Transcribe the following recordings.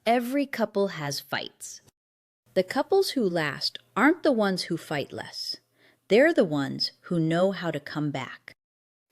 Every couple has fights. The couples who last aren't the ones who fight less. They're the ones who know how to come back.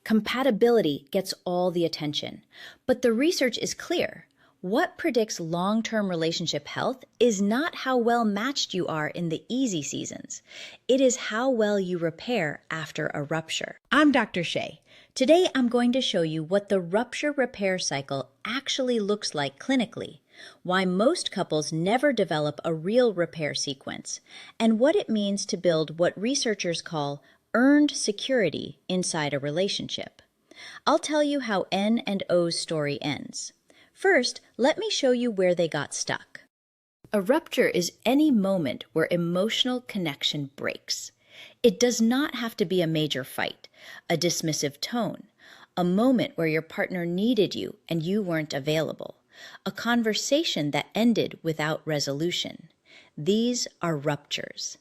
Compatibility gets all the attention, but the research is clear. What predicts long-term relationship health is not how well matched you are in the easy seasons. It is how well you repair after a rupture. I'm Dr. Shae. Today I'm going to show you what the rupture-repair cycle actually looks like clinically, why most couples never develop a real repair sequence, and what it means to build what researchers call earned security inside a relationship. I'll tell you how N and O's story ends. First, let me show you where they got stuck. A rupture is any moment where emotional connection breaks. It does not have to be a major fight, a dismissive tone, a moment where your partner needed you and you weren't available, a conversation that ended without resolution. These are ruptures.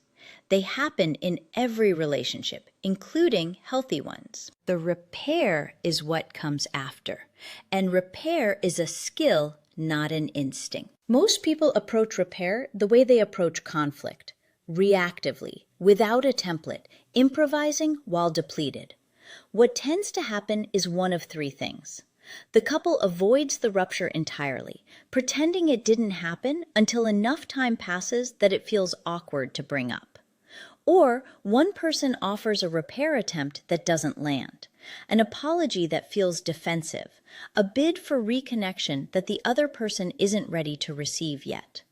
They happen in every relationship, including healthy ones. The repair is what comes after, and repair is a skill, not an instinct. Most people approach repair the way they approach conflict, reactively, without a template, improvising while depleted. What tends to happen is one of three things. The couple avoids the rupture entirely, pretending it didn't happen until enough time passes that it feels awkward to bring up. Or one person offers a repair attempt that doesn't land, an apology that feels defensive, a bid for reconnection that the other person isn't ready to receive yet.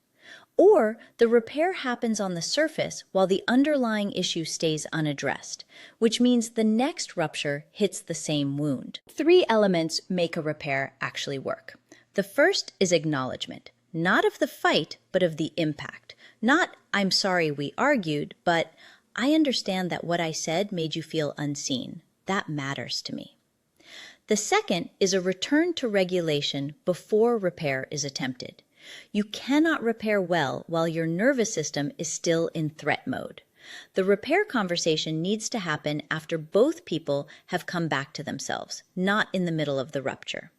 Or the repair happens on the surface while the underlying issue stays unaddressed, which means the next rupture hits the same wound. Three elements make a repair actually work. The first is acknowledgement, not of the fight, but of the impact. Not, "I'm sorry we argued," but "I understand that what I said made you feel unseen. That matters to me." The second is a return to regulation before repair is attempted. You cannot repair well while your nervous system is still in threat mode. The repair conversation needs to happen after both people have come back to themselves, not in the middle of the rupture.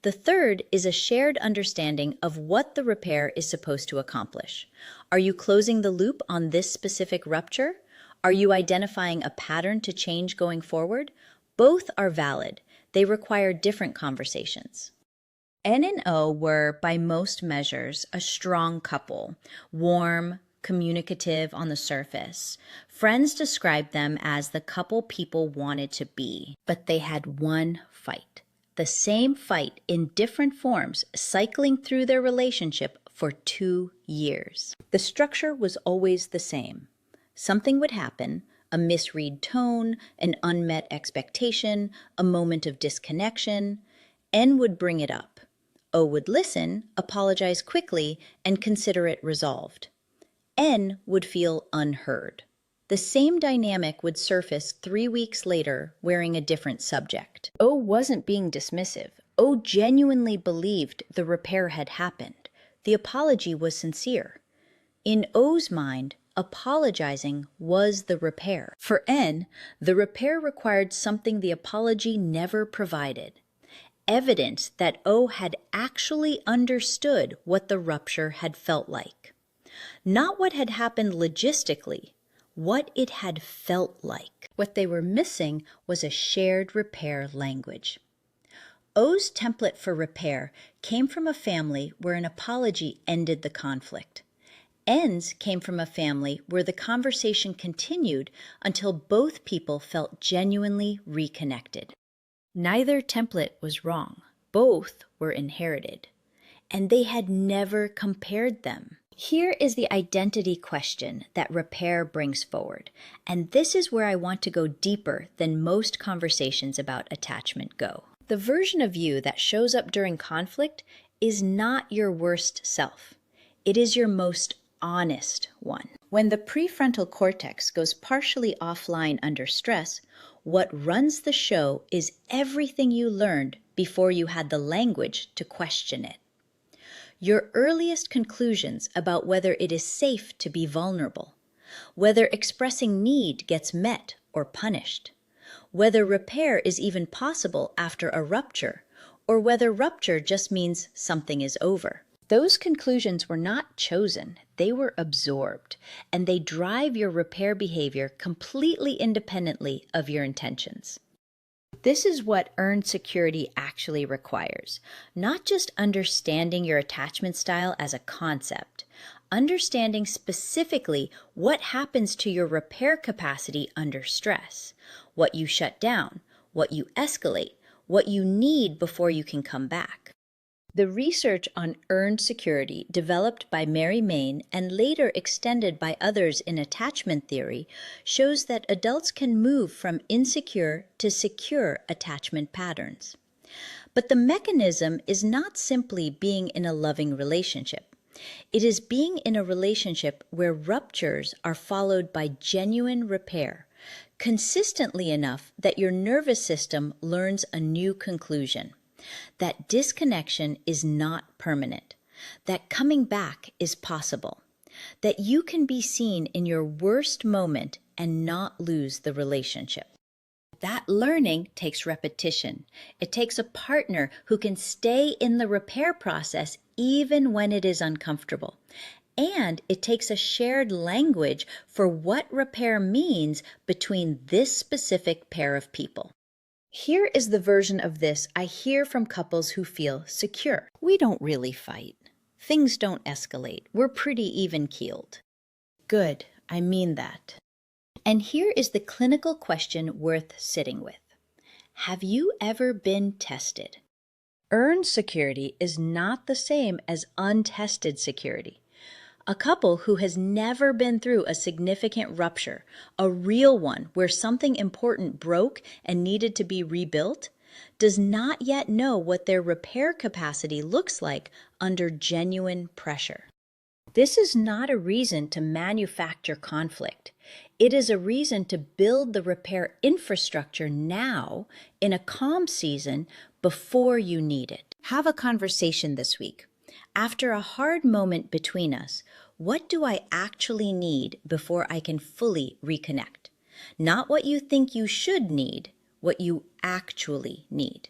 The third is a shared understanding of what the repair is supposed to accomplish. Are you closing the loop on this specific rupture? Are you identifying a pattern to change going forward? Both are valid. They require different conversations. N and O were, by most measures, a strong couple, warm, communicative on the surface. Friends described them as the couple people wanted to be, but they had one fight. The same fight in different forms, cycling through their relationship for 2 years. The structure was always the same. Something would happen, a misread tone, an unmet expectation, a moment of disconnection. N would bring it up. O would listen, apologize quickly, and consider it resolved. N would feel unheard. The same dynamic would surface 3 weeks later, wearing a different subject. O wasn't being dismissive. O genuinely believed the repair had happened. The apology was sincere. In O's mind, apologizing was the repair. For N, the repair required something the apology never provided. Evidence that O had actually understood what the rupture had felt like. Not what had happened logistically, what it had felt like. What they were missing was a shared repair language. O's template for repair came from a family where an apology ended the conflict. N's came from a family where the conversation continued until both people felt genuinely reconnected. Neither template was wrong. Both were inherited. And they had never compared them. Here is the identity question that repair brings forward, and this is where I want to go deeper than most conversations about attachment go. The version of you that shows up during conflict is not your worst self. It is your most honest one. When the prefrontal cortex goes partially offline under stress, what runs the show is everything you learned before you had the language to question it. Your earliest conclusions about whether it is safe to be vulnerable, whether expressing need gets met or punished, whether repair is even possible after a rupture, or whether rupture just means something is over. Those conclusions were not chosen, they were absorbed, and they drive your repair behavior completely independently of your intentions. This is what earned security actually requires, not just understanding your attachment style as a concept, understanding specifically what happens to your repair capacity under stress, what you shut down, what you escalate, what you need before you can come back. The research on earned security, developed by Mary Main and later extended by others in attachment theory, shows that adults can move from insecure to secure attachment patterns. But the mechanism is not simply being in a loving relationship. It is being in a relationship where ruptures are followed by genuine repair, consistently enough that your nervous system learns a new conclusion. That disconnection is not permanent, that coming back is possible, that you can be seen in your worst moment and not lose the relationship. That learning takes repetition. It takes a partner who can stay in the repair process even when it is uncomfortable. And it takes a shared language for what repair means between this specific pair of people. Here is the version of this I hear from couples who feel secure. We don't really fight. Things don't escalate. We're pretty even-keeled. Good, I mean that. And here is the clinical question worth sitting with. Have you ever been tested? Earned security is not the same as untested security. A couple who has never been through a significant rupture, a real one where something important broke and needed to be rebuilt, does not yet know what their repair capacity looks like under genuine pressure. This is not a reason to manufacture conflict. It is a reason to build the repair infrastructure now in a calm season before you need it. Have a conversation this week. After a hard moment between us, what do I actually need before I can fully reconnect? Not what you think you should need, what you actually need.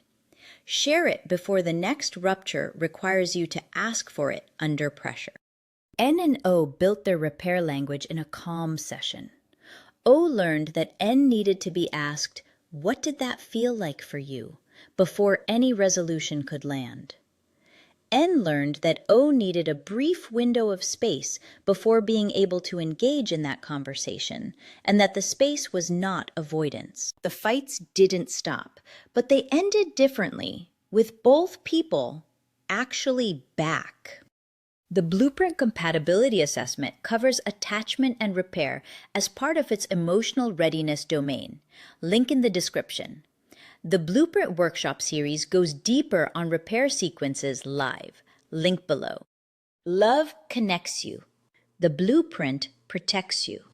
Share it before the next rupture requires you to ask for it under pressure. N and O built their repair language in a calm session. O learned that N needed to be asked, "What did that feel like for you?" before any resolution could land. N learned that O needed a brief window of space before being able to engage in that conversation, and that the space was not avoidance. The fights didn't stop, but they ended differently, with both people actually back. The Blueprint Compatibility Assessment covers attachment and repair as part of its emotional readiness domain. Link in the description. The Blueprint Workshop series goes deeper on repair sequences live. Link below. Love connects you. The Blueprint protects you.